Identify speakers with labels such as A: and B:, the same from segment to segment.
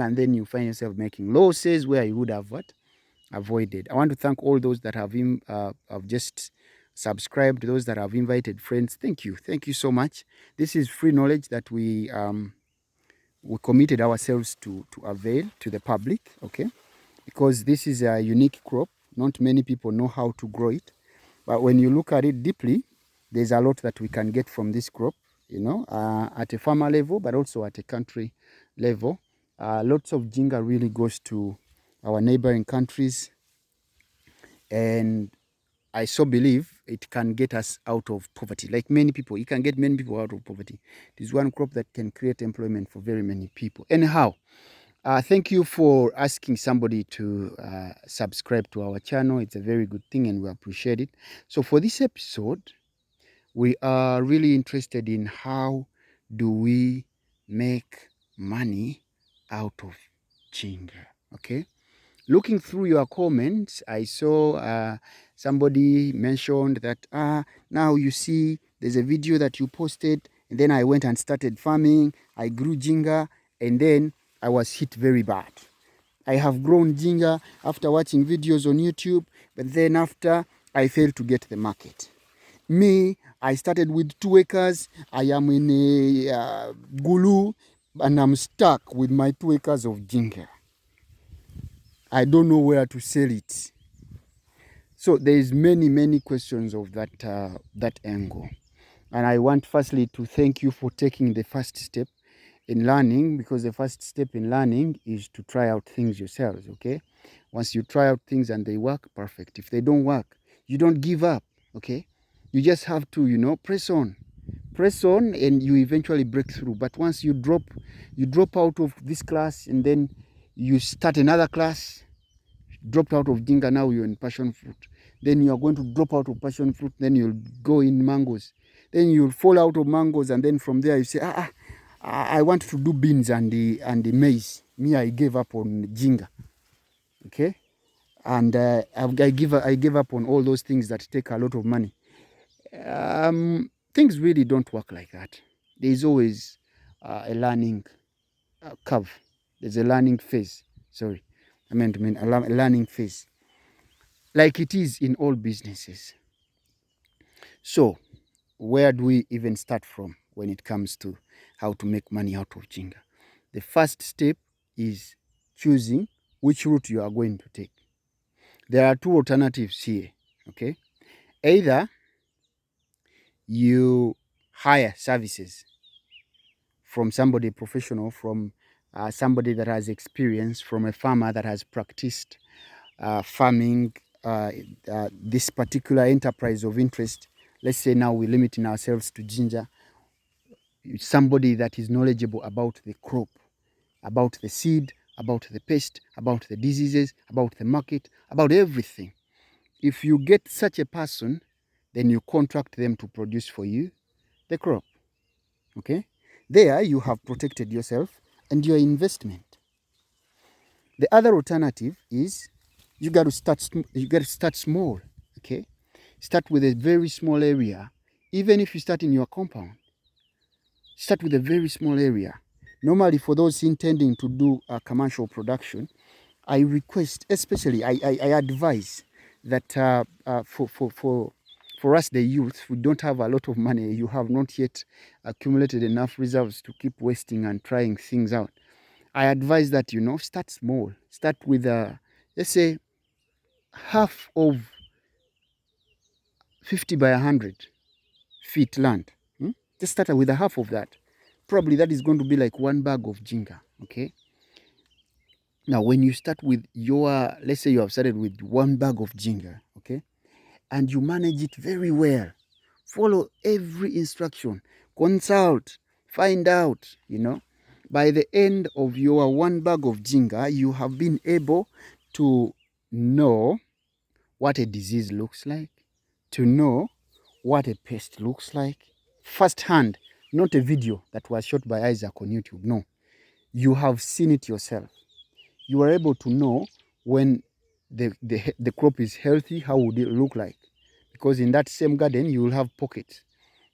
A: and then you find yourself making losses where you would have what avoided. I want to thank all those that have just subscribed, those that have invited friends. Thank you so much. This is free knowledge that we committed ourselves to avail to the public, okay? Because this is a unique crop. Not many people know how to grow it, but when you look at it deeply, there's a lot that we can get from this crop, at a farmer level, but also at a country level. Lots of jinga really goes to our neighboring countries, and I so believe it can get us out of poverty. Like many people, it can get many people out of poverty. It is one crop that can create employment for very many people. Anyhow, thank you for asking somebody to subscribe to our channel. It's a very good thing and we appreciate it. So for this episode, we are really interested in how do we make money out of jinga, okay? Looking through your comments, I saw somebody mentioned that, now you see, there's a video that you posted, and then I went and started farming, I grew jinga, and then I was hit very bad. I have grown jinga after watching videos on YouTube, but then after, I failed to get the market. Me, I started with 2 acres, I am in a gulu, and I'm stuck with my 2 acres of jinga. I don't know where to sell it. So there is many questions of that angle. And I want firstly to thank you for taking the first step in learning, because the first step in learning is to try out things yourselves, okay? Once you try out things and they work, perfect. If they don't work, you don't give up, okay? You just have to, press on, and you eventually break through. But once you drop out of this class and then you start another class, dropped out of jinga, now you're in passion fruit. Then you are going to drop out of passion fruit, then you'll go in mangoes. Then you'll fall out of mangoes, and then from there you say, I want to do beans and the maize. Me, I gave up on jinga, okay? And I give up on all those things that take a lot of money. Things really don't work like that. There's always a learning curve. There's a learning phase. Sorry, I meant a learning phase, like it is in all businesses. So, where do we even start from when it comes to how to make money out of jinga? The first step is choosing which route you are going to take. There are 2 alternatives here, okay? Either you hire services from somebody professional, from somebody that has experience, from a farmer that has practiced farming, this particular enterprise of interest. Let's say now we're limiting ourselves to ginger. Somebody that is knowledgeable about the crop, about the seed, about the pest, about the diseases, about the market, about everything. If you get such a person, then you contract them to produce for you the crop, okay? There you have protected yourself and your investment. The other alternative is you got to start small, okay? Start with a very small area. Even if you start in your compound, start with a very small area. Normally, for those intending to do a commercial production, I request, especially, I advise that for us, the youth, we don't have a lot of money. You have not yet accumulated enough reserves to keep wasting and trying things out. I advise that, start small. Start with, let's say, half of 50 by 100 feet land. Just start with a half of that. Probably that is going to be like 1 bag of jinga, okay? Now, when you start with let's say you have started with 1 bag of jinga, okay? And you manage it very well. Follow every instruction. Consult. Find out, By the end of your 1 bag of jinga, you have been able to know what a disease looks like, to know what a pest looks like, firsthand, not a video that was shot by Isaac on YouTube. No, you have seen it yourself. You are able to know when the crop is healthy, how would it look like? Because in that same garden, you will have pockets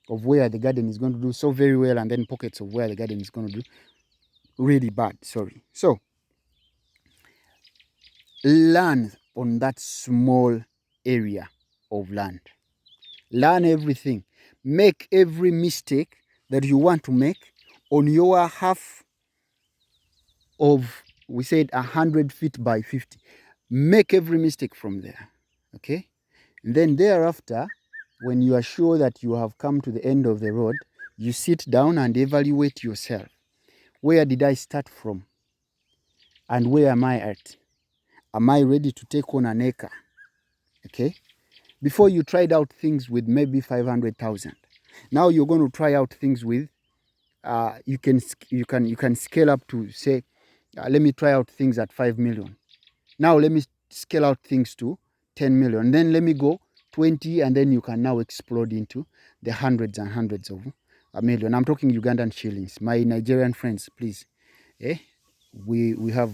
A: of where the garden is going to do so very well, and then pockets of where the garden is going to do really bad. So learn on that small area of land. Learn everything. Make every mistake that you want to make on your half of, we said, 100 feet by 50. Make every mistake from there. Okay? And then thereafter, when you are sure that you have come to the end of the road, you sit down and evaluate yourself. Where did I start from? And where am I at? Am I ready to take on an acre? Okay? Before you tried out things with maybe 500,000. Now you're going to try out things with, you can scale up to, say, let me try out things at 5 million. Now let me scale out things to 10 million. Then let me go 20, and then you can now explode into the hundreds and hundreds of a million. I'm talking Ugandan shillings. My Nigerian friends, please. We have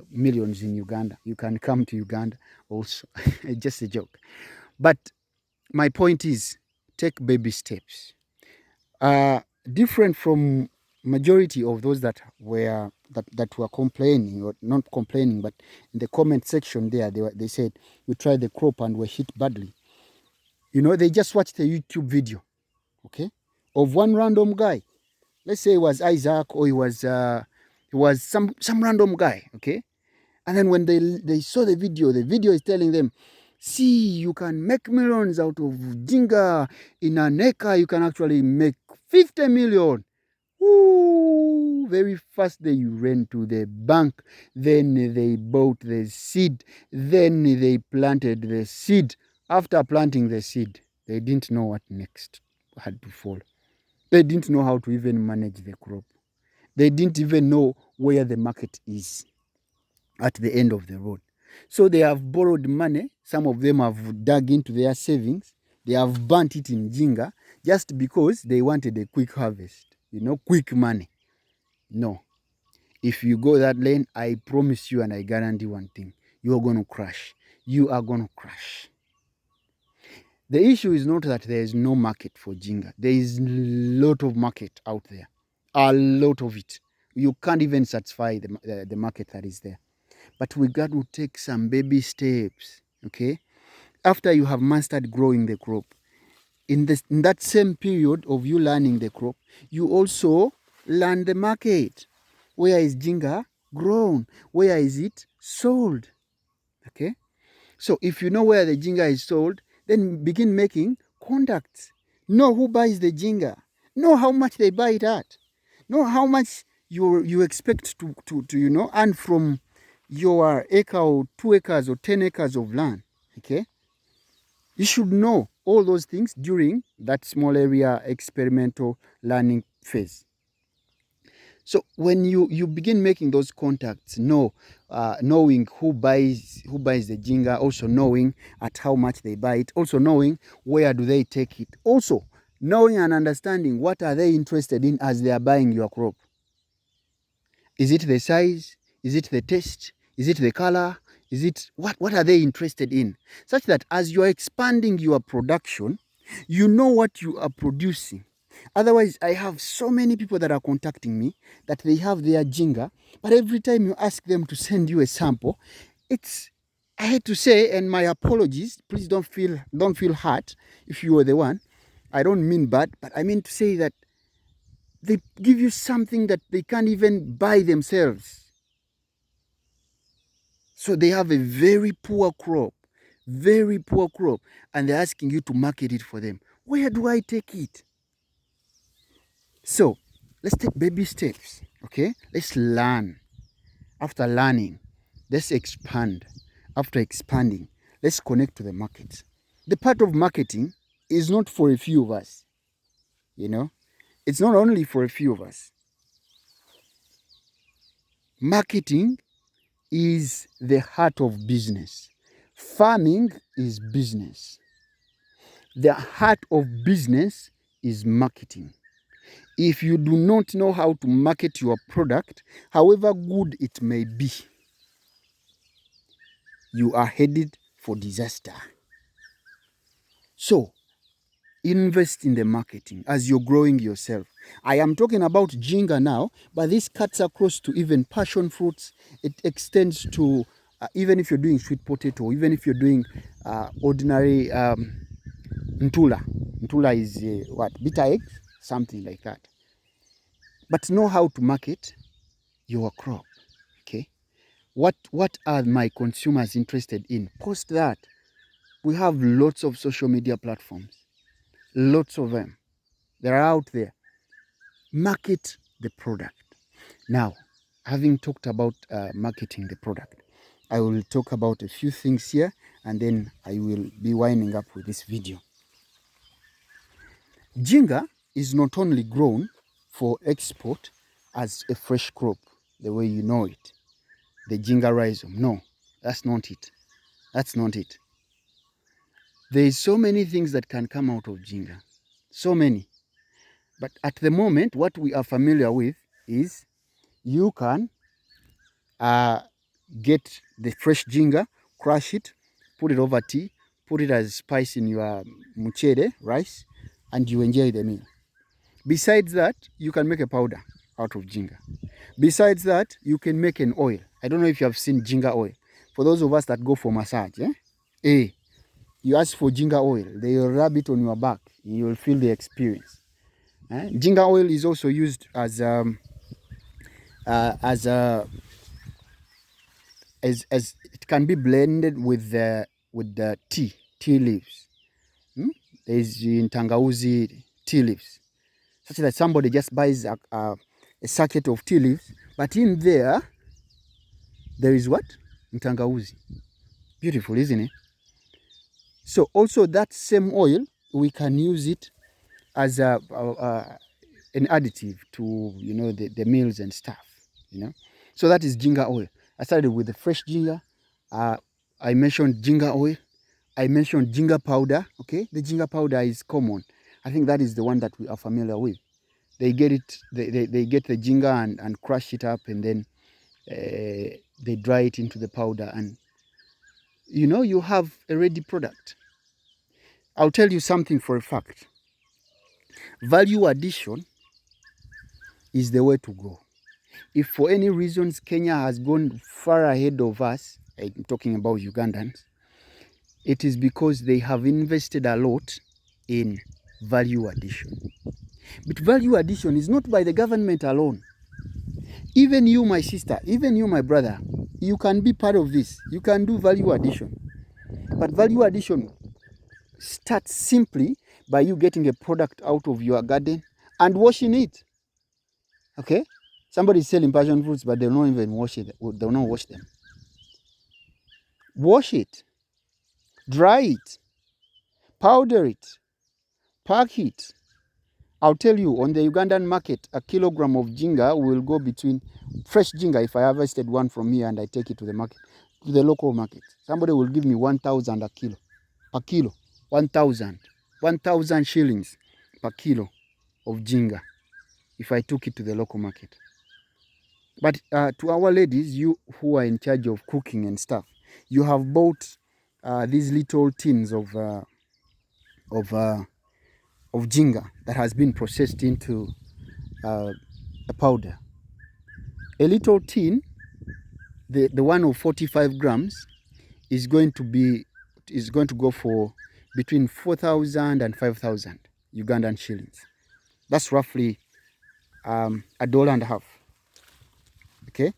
A: millions in Uganda. You can come to Uganda also. Just a joke. But my point is, take baby steps. Different from majority of those that were complaining, or not complaining, but in the comment section there, they said we tried the crop and were hit badly. They just watched a YouTube video, okay, of one random guy. Let's say it was Isaac, or he was some random guy, okay. And then when they saw the video is telling them, see, you can make millions out of jinga. In an acre, you can actually make 50 million. Ooh, very fast they ran to the bank. Then they bought the seed. Then they planted the seed. After planting the seed, they didn't know what next had to fall. They didn't know how to even manage the crop. They didn't even know where the market is at the end of the road. So they have borrowed money. Some of them have dug into their savings. They have burnt it in jinga just because they wanted a quick harvest, quick money. No. If you go that lane, I promise you and I guarantee one thing. You are going to crash. You are going to crash. The issue is not that there is no market for jinga. There is a lot of market out there. A lot of it. You can't even satisfy the market that is there. But we got to take some baby steps, okay? After you have mastered growing the crop, in that same period of you learning the crop, you also learn the market. Where is jinga grown? Where is it sold? Okay? So if you know where the jinga is sold, then begin making contacts. Know who buys the jinga. Know how much they buy it at. Know how much you expect to earn from your acre or 2 acres or 10 acres of land. Okay? You should know all those things during that small area experimental learning phase. So when you begin making those contacts, knowing who buys the jinga, also knowing at how much they buy it, also knowing where do they take it, also knowing and understanding what are they interested in as they are buying your crop. Is it the size? Is it the taste? Is it the color? Is it what are they interested in? Such that as you are expanding your production, you know what you are producing. Otherwise, I have so many people that are contacting me that they have their jinga, but every time you ask them to send you a sample, I hate to say, and my apologies, please don't feel hurt if you were the one. I don't mean bad, but I mean to say that they give you something that they can't even buy themselves. So they have a very poor crop, and they're asking you to market it for them. Where do I take it? So let's take baby steps, okay? Let's learn. After learning, let's expand. After expanding, let's connect to the market. The part of marketing is not for a few of us, It's not only for a few of us. Marketing is the heart of business. Farming is business. The heart of business is marketing. If you do not know how to market your product, however good it may be, you are headed for disaster. So, invest in the marketing as you're growing yourself. I am talking about jinga now, but this cuts across to even passion fruits. It extends to even if you're doing sweet potato, even if you're doing ordinary ntula. Ntula is what? Bitter eggs? Something like that. But know how to market your crop. Okay. What are my consumers interested in? Post that. We have lots of social media platforms. Lots of them. They're out there. Market the product. Now, having talked about marketing the product, I will talk about a few things here and then I will be winding up with this video. Jinga is not only grown for export as a fresh crop, the way you know it, the jinga rhizome. No, that's not it. That's not it. There is so many things that can come out of jinga. So many. But at the moment, what we are familiar with is you can get the fresh jinga, crush it, put it over tea, put it as spice in your muchere, rice, and you enjoy the meal. Besides that, you can make a powder out of jinga. Besides that, you can make an oil. I don't know if you have seen jinga oil. For those of us that go for massage, you ask for jinga oil, they will rub it on your back. You will feel the experience. Jinga oil is also used as it can be blended with the tea leaves. There is in tangauzi tea leaves, such that somebody just buys a sachet of tea leaves, but in there is what? Tangauzi. Beautiful, isn't it? So also that same oil, we can use it as an additive to, you know, the meals and stuff, you know. So that is jinga oil. I started with the fresh jinga. I mentioned jinga oil. I mentioned jinga powder. Okay, the jinga powder is common. I think that is the one that we are familiar with. They get it. They get the jinga and crush it up, and then they dry it into the powder, and you know you have a ready product. I'll tell you something for a fact. Value addition is the way to go. If for any reasons Kenya has gone far ahead of us, I'm talking about Ugandans, it is because they have invested a lot in value addition. But value addition is not by the government alone. Even you, my sister, even you, my brother, you can be part of this. You can do value addition. But value addition starts simply by you getting a product out of your garden and washing it. Okay? Somebody is selling passion fruits, but they'll not even wash it. They'll not wash them. Wash it. Dry it. Powder it. Pack it. I'll tell you, on the Ugandan market, a kilogram of jinga will go between, fresh jinga, if I harvested one from here and I take it to the market, to the local market, somebody will give me 1,000 a kilo. A kilo. 1,000. 1,000 shillings per kilo of jinga if I took it to the local market. But to our ladies, you who are in charge of cooking and stuff, you have bought these little tins of jinga that has been processed into a powder. A little tin, the one of 45 grams, is going to go for between 4,000 and 5,000 Ugandan shillings. That's roughly $1.50. Okay,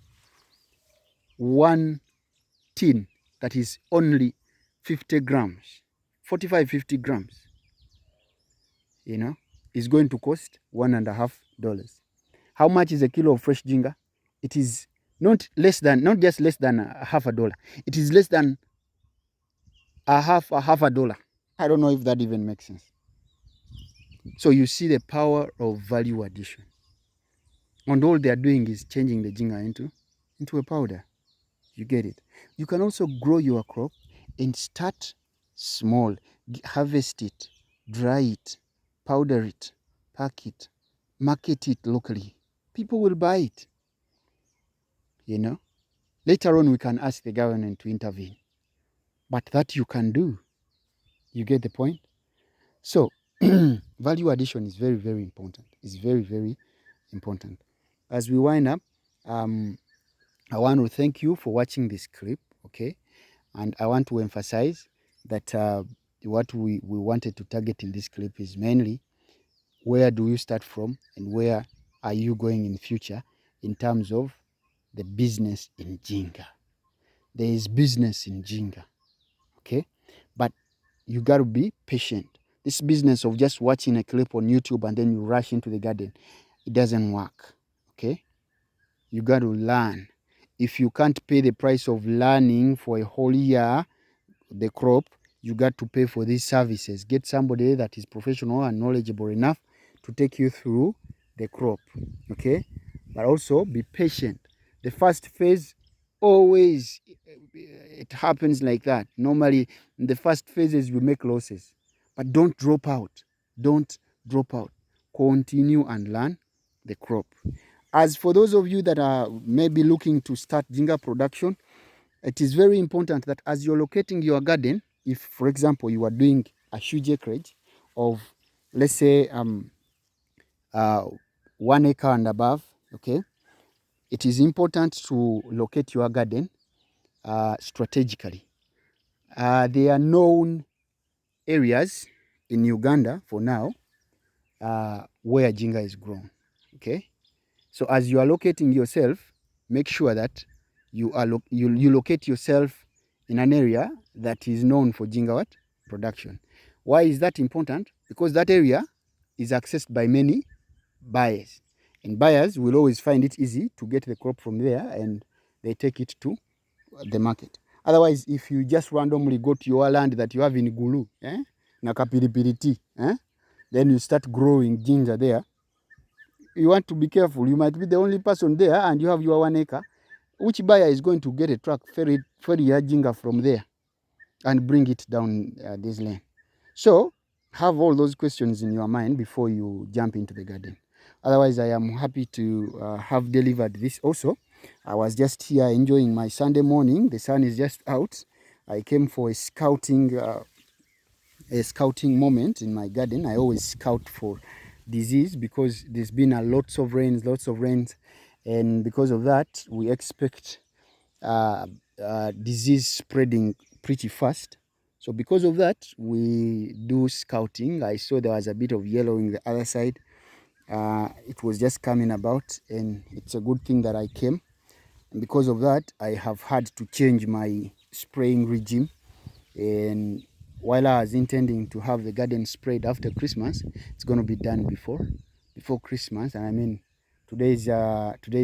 A: one tin that is only 50 grams, 45, 50 grams, you know, is going to cost $1.50. How much is a kilo of fresh jinga? It is not just less than $0.50. It is less than a half a dollar. I don't know if that even makes sense. So you see the power of value addition. And all they are doing is changing the jinga into a powder. You get it? You can also grow your crop and start small. Harvest it, dry it, powder it, pack it, market it locally. People will buy it. You know? Later on, we can ask the government to intervene. But that you can do. You get the point? So, Value addition is very, very important. It's very, very important. As we wind up, I want to thank you for watching this clip, okay? And I want to emphasize that what we wanted to target in this clip is mainly where do you start from and where are you going in future in terms of the business in Jinga. There is business in Jinga, okay? But you got to be patient. This business of just watching a clip on YouTube and then you rush into the garden, it doesn't work, okay? You got to learn. If you can't pay the price of learning for a whole year, the crop, you got to pay for these services. Get somebody that is professional and knowledgeable enough to take you through the crop, okay? But also be patient. The first phase, always it happens like that. Normally, in the first phases, you make losses. But don't drop out. Don't drop out. Continue and learn the crop. As for those of you that are maybe looking to start Jinga production, it is very important that as you're locating your garden, if, for example, you are doing a huge acreage of, let's say, 1 acre and above, okay, it is important to locate your garden strategically. There are known areas in Uganda for now where Jinga is grown, okay? So as you are locating yourself, make sure that you locate yourself in an area that is known for Jinga what? Production. Why is that important? Because that area is accessed by many buyers. And buyers will always find it easy to get the crop from there and they take it to the market. Otherwise, if you just randomly go to your land that you have in Gulu, na kapilipili tea, then you start growing ginger there, you want to be careful. You might be the only person there and you have your 1 acre. Which buyer is going to get a truck, ferry your Jinga from there and bring it down this lane? So have all those questions in your mind before you jump into the garden. Otherwise, I am happy to have delivered this also. I was just here enjoying my Sunday morning. The sun is just out. I came for a scouting moment in my garden. I always scout for disease because there's been a lots of rains, and because of that, we expect disease spreading pretty fast. So because of that, we do scouting. I saw there was a bit of yellowing the other side. It was just coming about, and it's a good thing that I came. And because of that, I have had to change my spraying regime. And while I was intending to have the garden sprayed after Christmas, it's going to be done before Christmas. And I mean, today's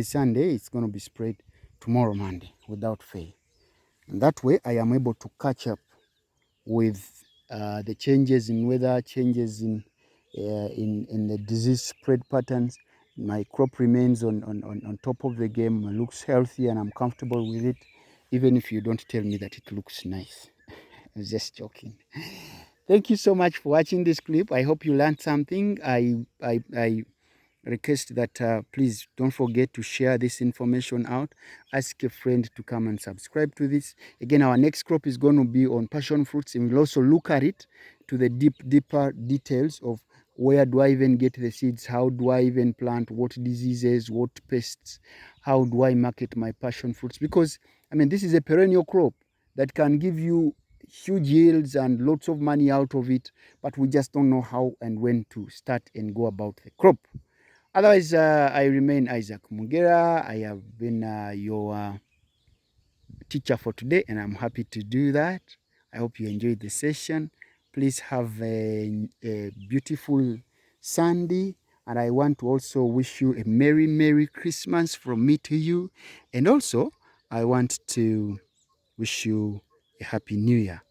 A: Sunday. It's going to be sprayed tomorrow, Monday, without fail. And that way, I am able to catch up with the changes in weather, changes in the disease spread patterns. My crop remains on top of the game. It looks healthy, and I'm comfortable with it, even if you don't tell me that it looks nice. I was just joking. Thank you so much for watching this clip. I hope you learned something. I request that please don't forget to share this information out. Ask a friend to come and subscribe to this. Again, our next crop is going to be on passion fruits, and we'll also look at it to the deeper details of where do I even get the seeds, how do I even plant, what diseases, what pests, how do I market my passion fruits, because I mean this is a perennial crop that can give you huge yields and lots of money out of it, but we just don't know how and when to start and go about the crop. Otherwise, I remain Isaac Mugera. I have been your teacher for today, and I'm happy to do that. I hope you enjoyed the session. Please have a beautiful Sunday, and I want to also wish you a Merry Christmas from me to you. And also, I want to wish you a Happy New Year.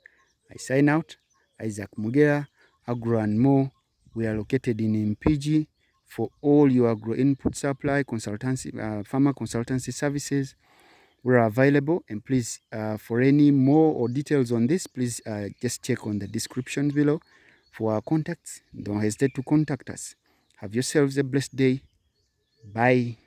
A: I sign out. Isaac Mugera, Agro and More. We are located in Mpigi. For all your agro input supply, consultancy, farmer consultancy services, we're available. And please, for any more or details on this, please just check on the description below for our contacts. Don't hesitate to contact us. Have yourselves a blessed day. Bye.